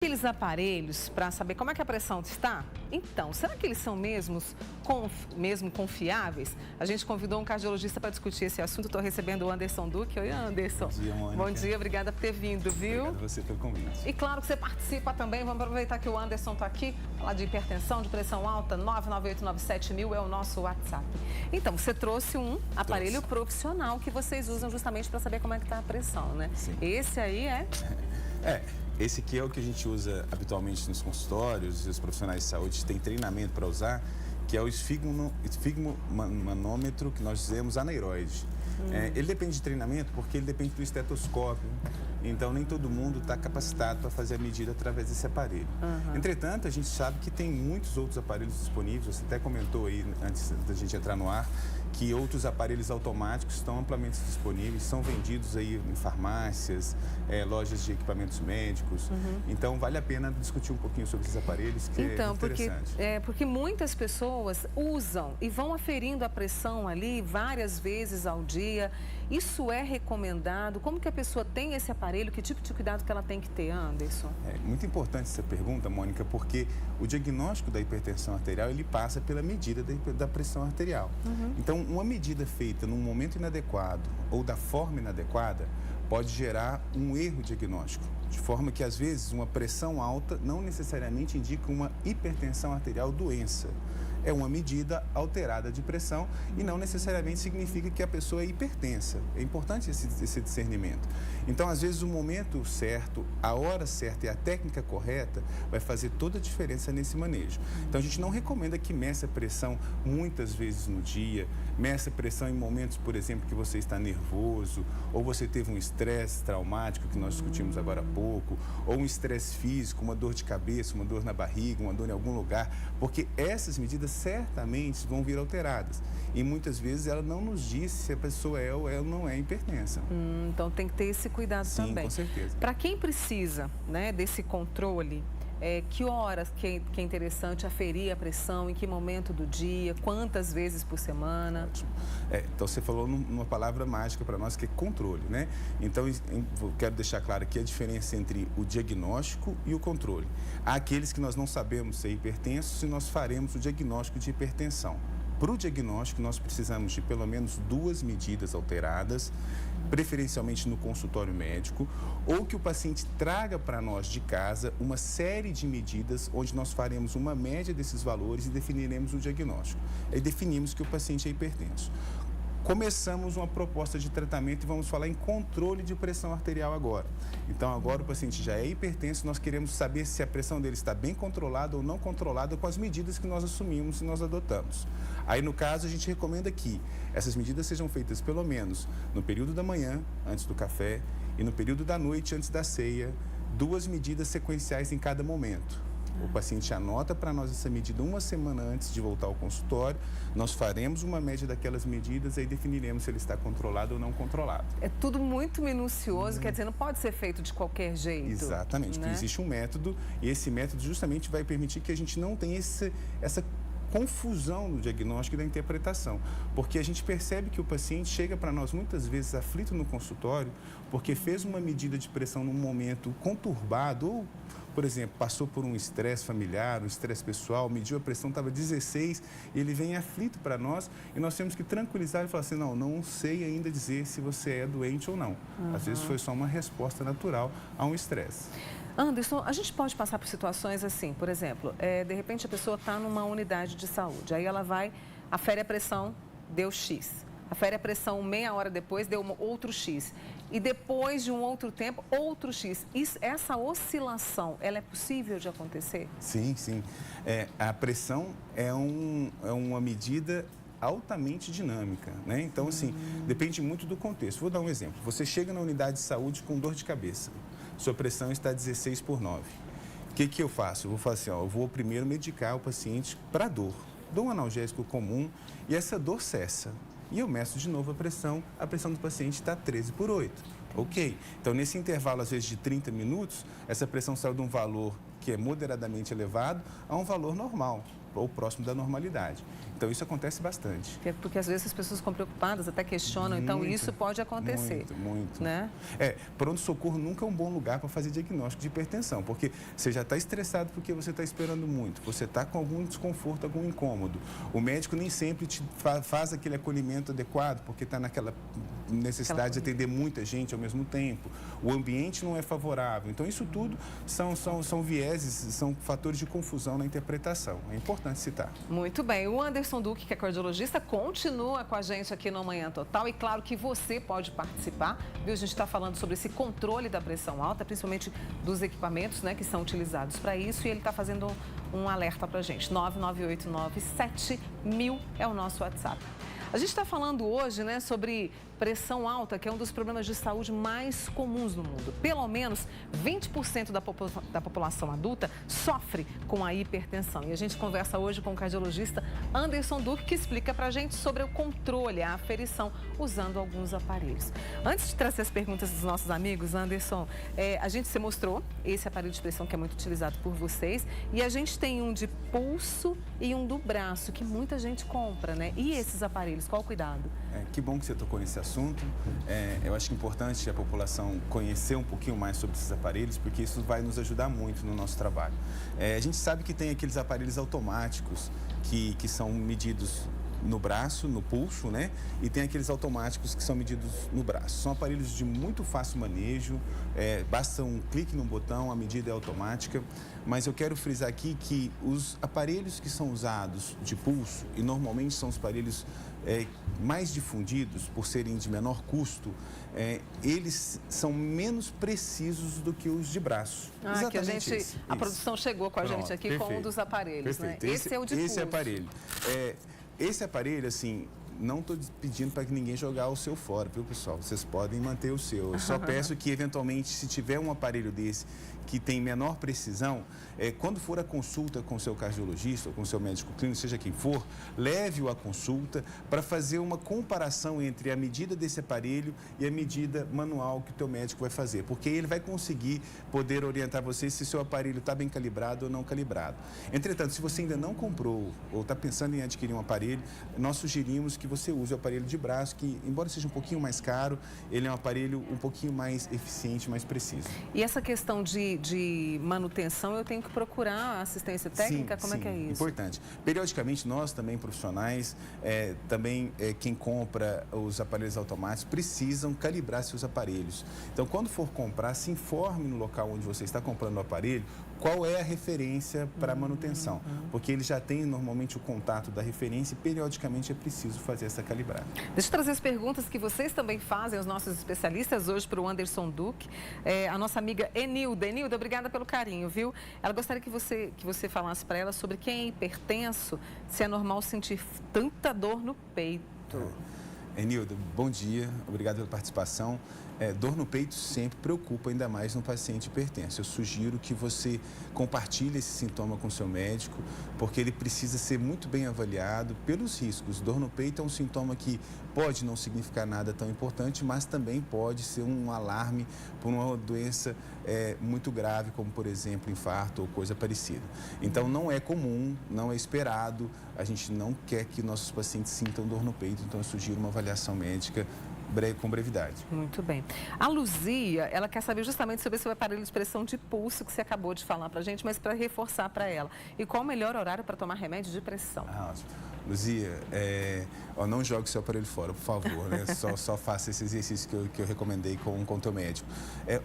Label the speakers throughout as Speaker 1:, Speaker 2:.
Speaker 1: Aqueles aparelhos para saber como é que a pressão está? Então, será que eles são mesmo confiáveis? A gente convidou um cardiologista para discutir esse assunto. Estou recebendo o Anderson Duque. Oi, Anderson.
Speaker 2: Bom dia, Mônica.
Speaker 1: Bom dia, obrigada por ter vindo, viu?
Speaker 2: Obrigado a você pelo convite.
Speaker 1: E claro que você participa também. Vamos aproveitar que o Anderson está aqui. Falar de hipertensão, de pressão alta, 99897.000 é o nosso WhatsApp. Então, você trouxe um aparelho profissional que vocês usam justamente para saber como é que está a pressão, né?
Speaker 2: Sim.
Speaker 1: Esse aí é...
Speaker 2: Esse aqui é o que a gente usa habitualmente nos consultórios, e os profissionais de saúde têm treinamento para usar, que é o esfigmomanômetro, que nós dizemos aneroide. Ele depende de treinamento porque ele depende do estetoscópio, então nem todo mundo está capacitado para fazer a medida através desse aparelho. Entretanto, a gente sabe que tem muitos outros aparelhos disponíveis, você até comentou aí, antes da gente entrar no ar, que outros aparelhos automáticos estão amplamente disponíveis, são vendidos aí em farmácias, lojas de equipamentos médicos. Então, vale a pena discutir um pouquinho sobre esses aparelhos, que é interessante.
Speaker 1: Porque muitas pessoas usam e vão aferindo a pressão ali várias vezes ao dia. Isso é recomendado? Como que a pessoa tem esse aparelho? Que tipo de cuidado que ela tem que ter, Anderson?
Speaker 2: É muito importante essa pergunta, Mônica, porque o diagnóstico da hipertensão arterial, ele passa pela medida da pressão arterial. Então, uma medida feita num momento inadequado ou da forma inadequada pode gerar um erro diagnóstico, de forma que, às vezes, uma pressão alta não necessariamente indica uma hipertensão arterial doença. É uma medida alterada de pressão e não necessariamente significa que a pessoa é hipertensa. É importante esse discernimento. Então, às vezes, o momento certo, a hora certa e a técnica correta vai fazer toda a diferença nesse manejo. Então, a gente não recomenda que meça a pressão muitas vezes no dia, meça a pressão em momentos, por exemplo, que você está nervoso, ou você teve um estresse traumático, que nós discutimos agora há pouco, ou um estresse físico, uma dor de cabeça, uma dor na barriga, uma dor em algum lugar, porque essas medidas certamente vão vir alteradas. E muitas vezes ela não nos diz se a pessoa é ou ela não é hipertensa.
Speaker 1: Então tem que ter esse cuidado também.
Speaker 2: Sim, com certeza.
Speaker 1: Para quem precisa, né, desse controle, que horas que é interessante aferir a pressão, em que momento do dia, quantas vezes por semana?
Speaker 2: Ótimo. Então você falou numa palavra mágica para nós, que é controle, né? Então eu quero deixar claro aqui a diferença entre o diagnóstico e o controle. Há aqueles que nós não sabemos ser hipertensos e nós faremos o diagnóstico de hipertensão. Para o diagnóstico, nós precisamos de pelo menos 2 medidas alteradas, preferencialmente no consultório médico, ou que o paciente traga para nós de casa uma série de medidas onde nós faremos uma média desses valores e definiremos o diagnóstico. Aí definimos que o paciente é hipertenso. Começamos uma proposta de tratamento e vamos falar em controle de pressão arterial agora. Então, agora o paciente já é hipertenso, nós queremos saber se a pressão dele está bem controlada ou não controlada com as medidas que nós assumimos e nós adotamos. Aí, no caso, a gente recomenda que essas medidas sejam feitas pelo menos no período da manhã, antes do café, e no período da noite, antes da ceia, 2 medidas sequenciais em cada momento. O paciente anota para nós essa medida uma semana antes de voltar ao consultório, nós faremos uma média daquelas medidas e aí definiremos se ele está controlado ou não controlado.
Speaker 1: É tudo muito minucioso, quer dizer, não pode ser feito de qualquer jeito.
Speaker 2: Exatamente, porque existe um método e esse método justamente vai permitir que a gente não tenha essa confusão no diagnóstico e da interpretação, porque a gente percebe que o paciente chega para nós muitas vezes aflito no consultório porque fez uma medida de pressão num momento conturbado ou, por exemplo, passou por um estresse familiar, um estresse pessoal, mediu a pressão, estava 16, e ele vem aflito para nós e nós temos que tranquilizar e falar assim, não sei ainda dizer se você é doente ou não. Às vezes foi só uma resposta natural a um estresse.
Speaker 1: Anderson, a gente pode passar por situações assim, por exemplo, de repente a pessoa está numa unidade de saúde, aí ela vai, afere a pressão, deu X. Afere a pressão meia hora depois, deu outro X. E depois de um outro tempo, outro X. Essa oscilação, ela é possível de acontecer?
Speaker 2: Sim, sim. A pressão é uma medida altamente dinâmica, né? Então, assim, depende muito do contexto. Vou dar um exemplo. Você chega na unidade de saúde com dor de cabeça. Sua pressão está 16/9. O que eu faço? Eu vou falar assim, eu vou primeiro medicar o paciente para dor. Dou um analgésico comum e essa dor cessa. E eu meço de novo a pressão do paciente está 13/8. Ok. Então, nesse intervalo, às vezes, de 30 minutos, essa pressão saiu de um valor que é moderadamente elevado, a um valor normal, ou próximo da normalidade. Então, isso acontece bastante.
Speaker 1: Porque às vezes as pessoas ficam preocupadas, até questionam, então isso pode acontecer.
Speaker 2: Muito.
Speaker 1: Né?
Speaker 2: Pronto-socorro nunca é um bom lugar para fazer diagnóstico de hipertensão, porque você já está estressado porque você está esperando muito, você está com algum desconforto, algum incômodo. O médico nem sempre te faz aquele acolhimento adequado, porque está naquela necessidade de atender muita gente ao mesmo tempo. O ambiente não é favorável. Então, isso tudo são vieses, são fatores de confusão na interpretação. É importante citar.
Speaker 1: Muito bem. O Anderson Duque, que é cardiologista, continua com a gente aqui no Manhã Total. E claro que você pode participar, viu? A gente está falando sobre esse controle da pressão alta, principalmente dos equipamentos, né, que são utilizados para isso. E ele está fazendo um alerta para a gente. 99897.000 é o nosso WhatsApp. A gente está falando hoje, né, sobre pressão alta, que é um dos problemas de saúde mais comuns no mundo. Pelo menos 20% da população adulta sofre com a hipertensão. E a gente conversa hoje com o cardiologista Anderson Duque, que explica para a gente sobre o controle, a aferição, usando alguns aparelhos. Antes de trazer as perguntas dos nossos amigos, Anderson, você mostrou esse aparelho de pressão que é muito utilizado por vocês. E a gente tem um de pulso e um do braço, que muita gente compra, né? E esses aparelhos, qual o cuidado?
Speaker 2: Que bom que você tocou nesse assunto. Eu acho importante a população conhecer um pouquinho mais sobre esses aparelhos, porque isso vai nos ajudar muito no nosso trabalho. A gente sabe que tem aqueles aparelhos automáticos que são medidos no braço, no pulso, né? E tem aqueles automáticos que são medidos no braço. São aparelhos de muito fácil manejo, basta um clique no botão, a medida é automática. Mas eu quero frisar aqui que os aparelhos que são usados de pulso, e normalmente são os aparelhos mais difundidos, por serem de menor custo, eles são menos precisos do que os de braço.
Speaker 1: Exatamente a produção chegou com a gente aqui com um dos aparelhos,
Speaker 2: perfeito.
Speaker 1: Né? Esse é o de pulso.
Speaker 2: Esse aparelho, assim, não estou pedindo para que ninguém jogar o seu fora, viu, pessoal? Vocês podem manter o seu. Eu só peço que, eventualmente, se tiver um aparelho desse que tem menor precisão, quando for a consulta com o seu cardiologista ou com o seu médico clínico, seja quem for, leve-o à consulta para fazer uma comparação entre a medida desse aparelho e a medida manual que o teu médico vai fazer, porque ele vai conseguir poder orientar você se o seu aparelho está bem calibrado ou não calibrado. Entretanto, se você ainda não comprou ou está pensando em adquirir um aparelho, nós sugerimos que você use o aparelho de braço, que, embora seja um pouquinho mais caro, ele é um aparelho um pouquinho mais eficiente, mais preciso.
Speaker 1: E essa questão de manutenção, eu tenho que procurar assistência técnica? Como é que é isso?
Speaker 2: Importante. Periodicamente, nós também, profissionais, quem compra os aparelhos automáticos, precisam calibrar seus aparelhos. Então, quando for comprar, se informe no local onde você está comprando o aparelho, qual é a referência para a manutenção, porque ele já tem normalmente o contato da referência e periodicamente é preciso fazer essa calibragem.
Speaker 1: Deixa eu trazer as perguntas que vocês também fazem, os nossos especialistas, hoje para o Anderson Duque. A nossa amiga Enilda. Enilda, obrigada pelo carinho, viu? Ela gostaria que você falasse para ela sobre quem é hipertenso, se é normal sentir tanta dor no peito.
Speaker 2: Enilda, bom dia, obrigado pela participação. Dor no peito sempre preocupa, ainda mais no paciente hipertenso. Eu sugiro que você compartilhe esse sintoma com o seu médico, porque ele precisa ser muito bem avaliado pelos riscos. Dor no peito é um sintoma que pode não significar nada tão importante, mas também pode ser um alarme por uma doença muito grave, como, por exemplo, infarto ou coisa parecida. Então, não é comum, não é esperado, a gente não quer que nossos pacientes sintam dor no peito, então eu sugiro uma avaliação médica com brevidade.
Speaker 1: Muito bem. A Luzia, ela quer saber justamente sobre esse aparelho de pressão de pulso que você acabou de falar para a gente, mas para reforçar para ela. E qual o melhor horário para tomar remédio de pressão?
Speaker 2: Luzia, não jogue seu aparelho fora, por favor, né? Só faça esse exercício que eu recomendei com o teu médico.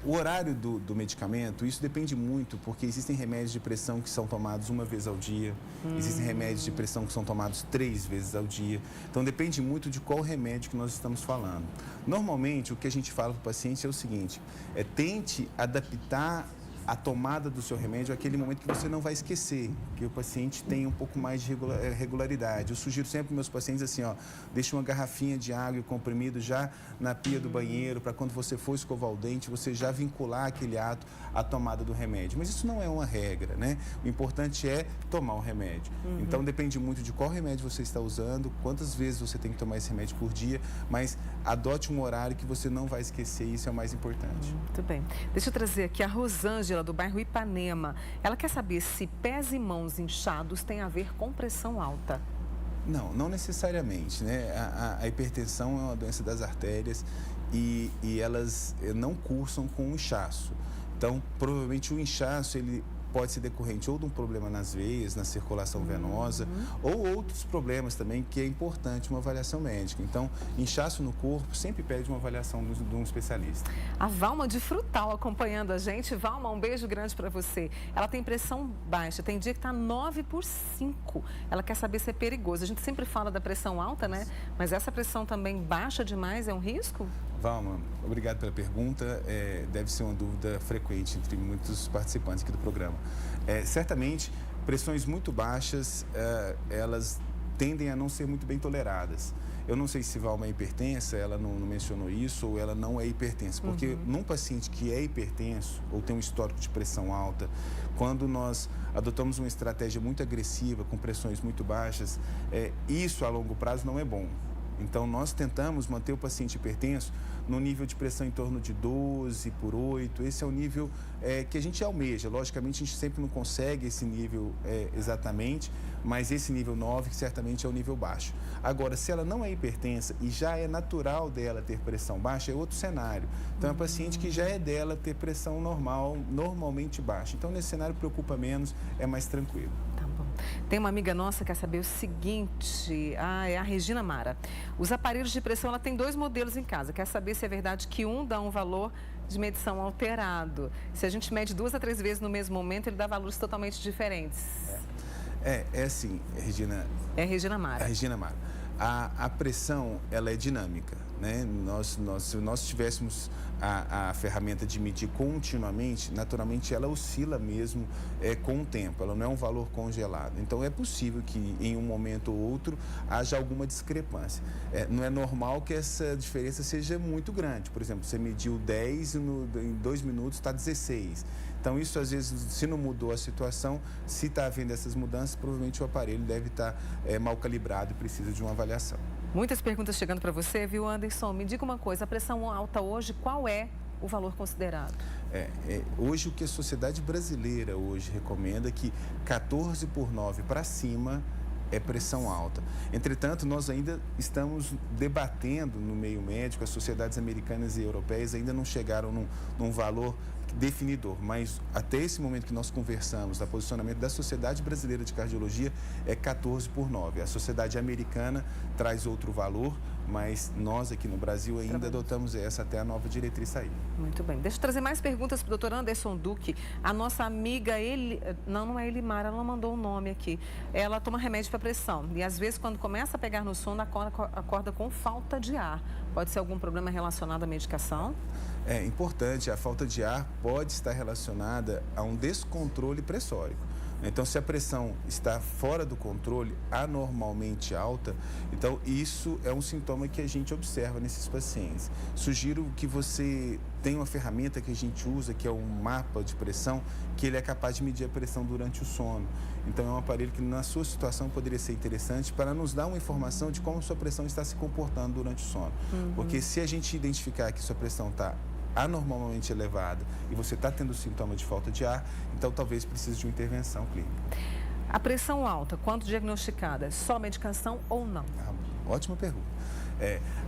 Speaker 2: O horário do medicamento, isso depende muito, porque existem remédios de pressão que são tomados uma vez ao dia, existem remédios de pressão que são tomados 3 vezes ao dia. Então, depende muito de qual remédio que nós estamos falando. Normalmente, o que a gente fala para o paciente é o seguinte, tente adaptar a tomada do seu remédio é aquele momento que você não vai esquecer, que o paciente tenha um pouco mais de regularidade. Eu sugiro sempre para meus pacientes assim, deixe uma garrafinha de água e comprimido já na pia do banheiro, para quando você for escovar o dente, você já vincular aquele ato à tomada do remédio. Mas isso não é uma regra, né? O importante é tomar o remédio. Então, depende muito de qual remédio você está usando, quantas vezes você tem que tomar esse remédio por dia, mas adote um horário que você não vai esquecer, isso é o mais importante.
Speaker 1: Muito bem. Deixa eu trazer aqui a Rosângela. Edila, do bairro Ipanema. Ela quer saber se pés e mãos inchados têm a ver com pressão alta.
Speaker 2: Não necessariamente, né? A hipertensão é uma doença das artérias e elas não cursam com o inchaço. Então, provavelmente o inchaço, ele pode ser decorrente ou de um problema nas veias, na circulação venosa, ou outros problemas também, que é importante uma avaliação médica. Então, inchaço no corpo sempre pede uma avaliação de um especialista.
Speaker 1: A Valma de Frutal acompanhando a gente. Valma, um beijo grande para você. Ela tem pressão baixa, tem dia que está 9/5. Ela quer saber se é perigoso. A gente sempre fala da pressão alta, né? Mas essa pressão também baixa demais é um risco?
Speaker 2: Valma, obrigado pela pergunta. Deve ser uma dúvida frequente entre muitos participantes aqui do programa. Certamente, pressões muito baixas, elas tendem a não ser muito bem toleradas. Eu não sei se Valma é hipertensa, ela não mencionou isso, ou ela não é hipertensa. Porque num paciente que é hipertenso, ou tem um histórico de pressão alta, quando nós adotamos uma estratégia muito agressiva, com pressões muito baixas, isso a longo prazo não é bom. Então, nós tentamos manter o paciente hipertenso no nível de pressão em torno de 12/8. Esse é o nível que a gente almeja. Logicamente, a gente sempre não consegue esse nível exatamente, mas esse nível 9, que certamente é o nível baixo. Agora, se ela não é hipertensa e já é natural dela ter pressão baixa, é outro cenário. Então, é um paciente que já é dela ter pressão normal, normalmente baixa. Então, nesse cenário, preocupa menos, é mais tranquilo.
Speaker 1: Tá bom. Tem uma amiga nossa que quer saber o seguinte, é a Regina Mara. Os aparelhos de pressão, ela tem 2 modelos em casa. Quer saber se é verdade que um dá um valor de medição alterado. Se a gente mede 2 a 3 vezes no mesmo momento, ele dá valores totalmente diferentes.
Speaker 2: É assim, Regina.
Speaker 1: É a Regina Mara.
Speaker 2: A Regina Mara. A pressão, ela é dinâmica, né? Se nós tivéssemos a ferramenta de medir continuamente, naturalmente ela oscila mesmo com o tempo, ela não é um valor congelado. Então, é possível que em um momento ou outro haja alguma discrepância. Não é normal que essa diferença seja muito grande. Por exemplo, você mediu 10 e em 2 minutos está 16. Então, isso às vezes, se não mudou a situação, se está havendo essas mudanças, provavelmente o aparelho deve estar mal calibrado e precisa de uma avaliação.
Speaker 1: Muitas perguntas chegando para você, viu, Anderson? Me diga uma coisa, a pressão alta hoje, qual é o valor considerado?
Speaker 2: Hoje, o que a Sociedade Brasileira hoje recomenda é que 14/9 para cima é pressão alta. Entretanto, nós ainda estamos debatendo no meio médico, as sociedades americanas e europeias ainda não chegaram num valor definidor, mas até esse momento que nós conversamos, o posicionamento da Sociedade Brasileira de Cardiologia é 14/9. A Sociedade Americana traz outro valor, mas nós aqui no Brasil ainda adotamos essa até a nova diretriz sair.
Speaker 1: Muito bem. Deixa eu trazer mais perguntas para o doutor Anderson Duque. A nossa amiga, não é Elimara, ela mandou um nome aqui. Ela toma remédio para pressão e às vezes quando começa a pegar no sono, acorda com falta de ar. Pode ser algum problema relacionado à medicação?
Speaker 2: É importante, a falta de ar pode estar relacionada a um descontrole pressórico. Então, se a pressão está fora do controle, anormalmente alta, então isso é um sintoma que a gente observa nesses pacientes. Sugiro que você tenha uma ferramenta que a gente usa, que é um mapa de pressão, que ele é capaz de medir a pressão durante o sono. Então, é um aparelho que na sua situação poderia ser interessante para nos dar uma informação de como a sua pressão está se comportando durante o sono. Porque se a gente identificar que sua pressão está anormalmente elevada e você está tendo sintoma de falta de ar, então talvez precise de uma intervenção clínica.
Speaker 1: A pressão alta, quando diagnosticada, só medicação ou não?
Speaker 2: Ótima pergunta.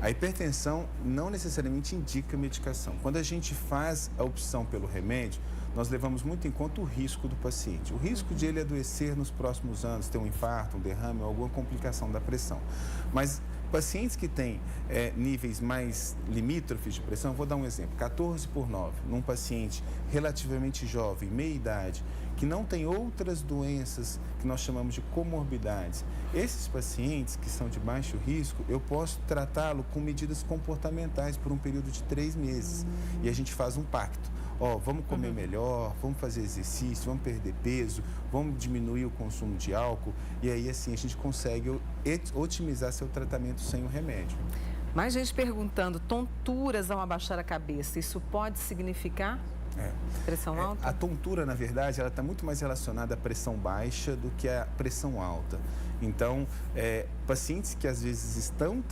Speaker 2: A hipertensão não necessariamente indica medicação. Quando a gente faz a opção pelo remédio, nós levamos muito em conta o risco do paciente. O risco de ele adoecer nos próximos anos, ter um infarto, um derrame ou alguma complicação da pressão. Mas pacientes que têm níveis mais limítrofes de pressão, vou dar um exemplo, 14/9, num paciente relativamente jovem, meia-idade, que não tem outras doenças que nós chamamos de comorbidades. Esses pacientes que são de baixo risco, eu posso tratá-lo com medidas comportamentais por um período de 3 meses. E a gente faz um pacto. Vamos comer melhor, vamos fazer exercício, vamos perder peso, vamos diminuir o consumo de álcool e aí assim a gente consegue otimizar seu tratamento sem o remédio.
Speaker 1: Mais gente perguntando, tonturas ao abaixar a cabeça, isso pode significar pressão alta?
Speaker 2: A tontura, na verdade, ela está muito mais relacionada à pressão baixa do que à pressão alta. Então, pacientes que às vezes estão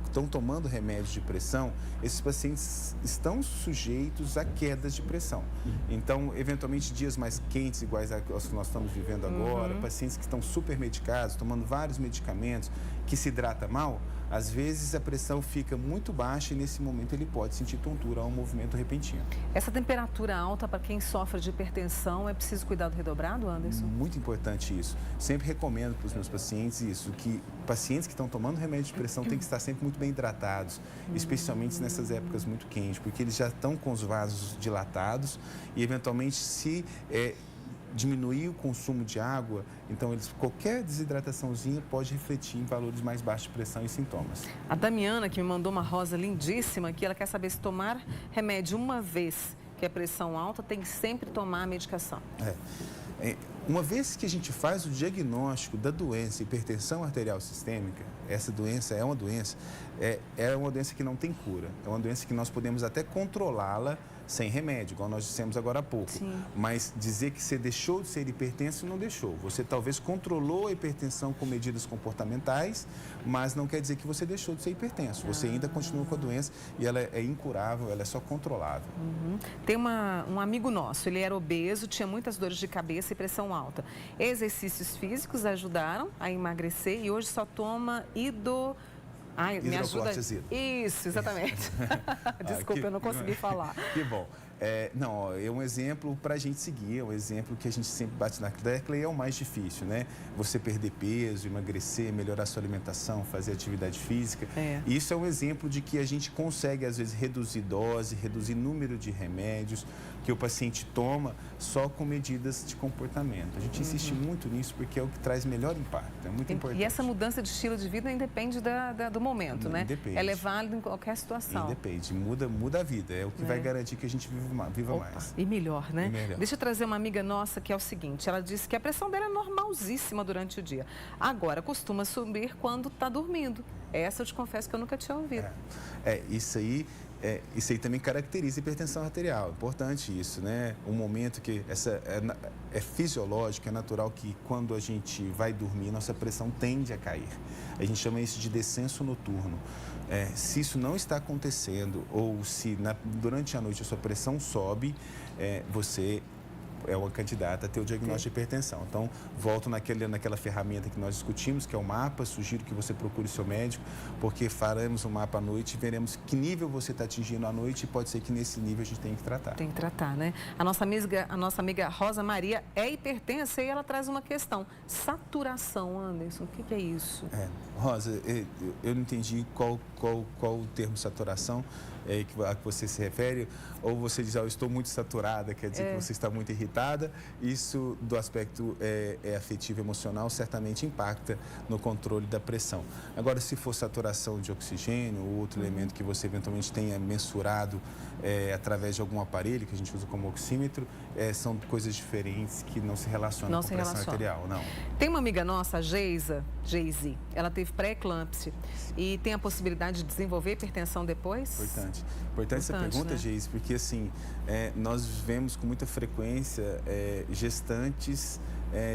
Speaker 2: estão tomando remédios de pressão, esses pacientes estão sujeitos a quedas de pressão. Então, eventualmente, dias mais quentes, iguais aos que nós estamos vivendo agora, pacientes que estão super medicados, tomando vários medicamentos, que se hidrata mal, às vezes a pressão fica muito baixa e nesse momento ele pode sentir tontura a um movimento repentino.
Speaker 1: Essa temperatura alta para quem sofre de hipertensão, é preciso cuidado redobrado, Anderson?
Speaker 2: Muito importante isso. Sempre recomendo para os meus pacientes isso, que pacientes que estão tomando remédio de pressão têm que estar sempre muito bem hidratados, especialmente nessas épocas muito quentes, porque eles já estão com os vasos dilatados e eventualmente se diminuir o consumo de água, então qualquer desidrataçãozinha pode refletir em valores mais baixos de pressão e sintomas.
Speaker 1: A Damiana, que me mandou uma rosa lindíssima aqui, ela quer saber se tomar remédio uma vez que é pressão alta, tem que sempre tomar a medicação.
Speaker 2: Uma vez que a gente faz o diagnóstico da doença hipertensão arterial sistêmica, essa doença é uma doença que não tem cura. É uma doença que nós podemos até controlá-la sem remédio, igual nós dissemos agora há pouco.
Speaker 1: Sim.
Speaker 2: Mas dizer que você deixou de ser hipertenso, não deixou. Você talvez controlou a hipertensão com medidas comportamentais, mas não quer dizer que você deixou de ser hipertenso. Você ainda continua com a doença e ela é incurável, ela é só controlável.
Speaker 1: Tem um amigo nosso, ele era obeso, tinha muitas dores de cabeça e pressão alta. Exercícios físicos ajudaram a emagrecer e hoje só toma me ajuda. Isso, exatamente. Desculpa, eu não consegui falar.
Speaker 2: Que bom. É um exemplo para a gente seguir, é um exemplo que a gente sempre bate na tecla e é o mais difícil, né? Você perder peso, emagrecer, melhorar a sua alimentação, fazer atividade física. E isso é um exemplo de que a gente consegue, às vezes, reduzir dose, reduzir número de remédios que o paciente toma só com medidas de comportamento. A gente insiste muito nisso porque é o que traz melhor impacto, é muito importante.
Speaker 1: E essa mudança de estilo de vida independe do momento, né?
Speaker 2: Independe.
Speaker 1: Ela é válida em qualquer situação.
Speaker 2: Independe, muda a vida, é o que vai garantir que a gente viva mais.
Speaker 1: E melhor, né?
Speaker 2: E melhor.
Speaker 1: Deixa eu trazer uma amiga nossa que é o seguinte, ela disse que a pressão dela é normalzíssima durante o dia. Agora, costuma subir quando está dormindo. Essa eu te confesso que eu nunca tinha ouvido.
Speaker 2: Isso aí também caracteriza a hipertensão arterial. Importante isso, né? Um momento que é fisiológico, é natural que quando a gente vai dormir, nossa pressão tende a cair. A gente chama isso de descenso noturno. Se isso não está acontecendo ou se durante a noite a sua pressão sobe, você é uma candidata a ter o diagnóstico de hipertensão. Então, volto naquela ferramenta que nós discutimos, que é o mapa. Sugiro que você procure o seu médico, porque faremos um mapa à noite e veremos que nível você está atingindo à noite e pode ser que nesse nível a gente tenha que tratar.
Speaker 1: Tem que tratar, né? A nossa amiga Rosa Maria é hipertensa e ela traz uma questão. Saturação, Anderson, o que é isso?
Speaker 2: Rosa, eu não entendi qual o termo saturação a que você se refere, ou você diz, eu estou muito saturada, quer dizer que você está muito irritada. Isso, do aspecto afetivo emocional, certamente impacta no controle da pressão. Agora, se for saturação de oxigênio ou outro elemento que você eventualmente tenha mensurado através de algum aparelho que a gente usa como oxímetro, são coisas diferentes que não se relacionam com a pressão arterial, não.
Speaker 1: Tem uma amiga nossa, a Geise, ela teve pré-eclâmpsia e tem a possibilidade de desenvolver hipertensão depois?
Speaker 2: Importante essa pergunta, né? Geise, porque assim, nós vemos com muita frequência gestantes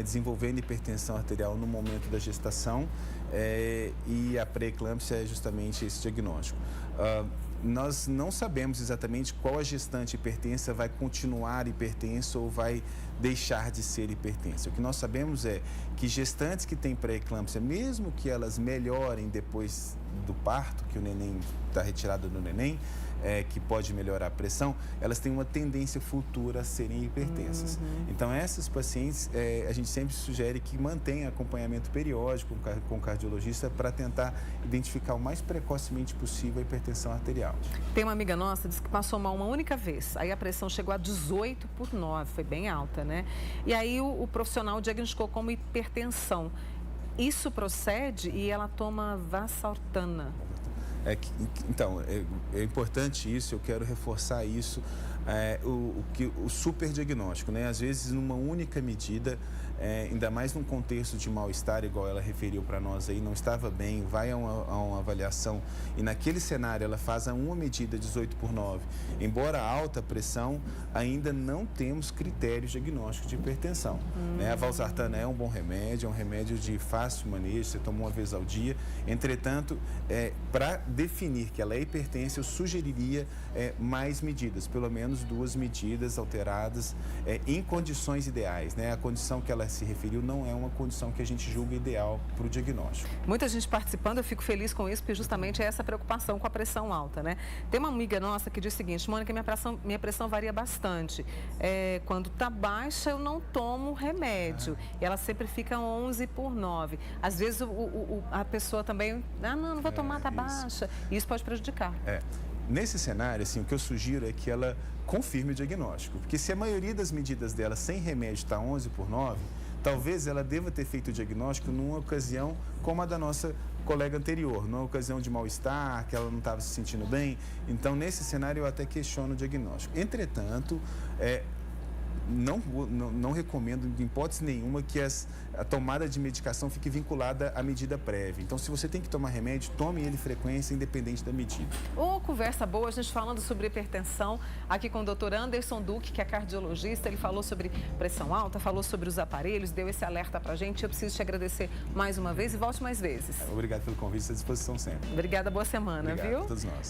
Speaker 2: desenvolvendo hipertensão arterial no momento da gestação e a pré-eclâmpsia é justamente esse diagnóstico. Nós não sabemos exatamente qual a gestante hipertensa vai continuar hipertensa ou vai deixar de ser hipertensa. O que nós sabemos é que gestantes que têm pré-eclâmpsia, mesmo que elas melhorem depois do parto, que o neném está retirado do neném, que pode melhorar a pressão, elas têm uma tendência futura a serem hipertensas. Então, essas pacientes, a gente sempre sugere que mantenha acompanhamento periódico com o cardiologista para tentar identificar o mais precocemente possível a hipertensão arterial.
Speaker 1: Tem uma amiga nossa, disse que passou mal uma única vez, aí a pressão chegou a 18/9, foi bem alta, né? E aí o profissional diagnosticou como hipertensão. Isso procede e ela toma valsartana.
Speaker 2: Então, é importante isso, eu quero reforçar isso. o superdiagnóstico, né? Às vezes, numa única medida, ainda mais num contexto de mal-estar, igual ela referiu para nós aí, não estava bem, vai a uma avaliação e naquele cenário ela faz uma medida 18/9. Embora alta pressão, ainda não temos critérios diagnósticos de hipertensão. Né? A valsartana é um bom remédio, é um remédio de fácil manejo, você toma uma vez ao dia. Entretanto, para definir que ela é hipertensa, eu sugeriria mais medidas, pelo menos 2 medidas alteradas em condições ideais. Né? A condição que ela se referiu não é uma condição que a gente julga ideal para o diagnóstico.
Speaker 1: Muita gente participando, eu fico feliz com isso, porque justamente é essa preocupação com a pressão alta, né? Tem uma amiga nossa que diz o seguinte: Mônica, minha pressão varia bastante. Quando está baixa, eu não tomo remédio. E ela sempre fica 11/9. Às vezes a pessoa também, não vou tomar, está baixa. E isso pode prejudicar.
Speaker 2: Nesse cenário, assim, o que eu sugiro é que ela confirme o diagnóstico. Porque se a maioria das medidas dela sem remédio está 11/9, talvez ela deva ter feito o diagnóstico numa ocasião como a da nossa colega anterior, numa ocasião de mal-estar, que ela não estava se sentindo bem. Então, nesse cenário, eu até questiono o diagnóstico. Entretanto, não recomendo, de hipótese nenhuma, que a tomada de medicação fique vinculada à medida prévia. Então, se você tem que tomar remédio, tome ele frequência, independente da medida.
Speaker 1: Conversa boa, a gente falando sobre hipertensão, aqui com o Dr. Anderson Duque, que é cardiologista. Ele falou sobre pressão alta, falou sobre os aparelhos, deu esse alerta pra gente. Eu preciso te agradecer mais uma vez e volte mais vezes.
Speaker 2: Obrigado pelo convite, à disposição sempre.
Speaker 1: Obrigada, boa semana,
Speaker 2: Obrigado
Speaker 1: viu?
Speaker 2: a todos nós.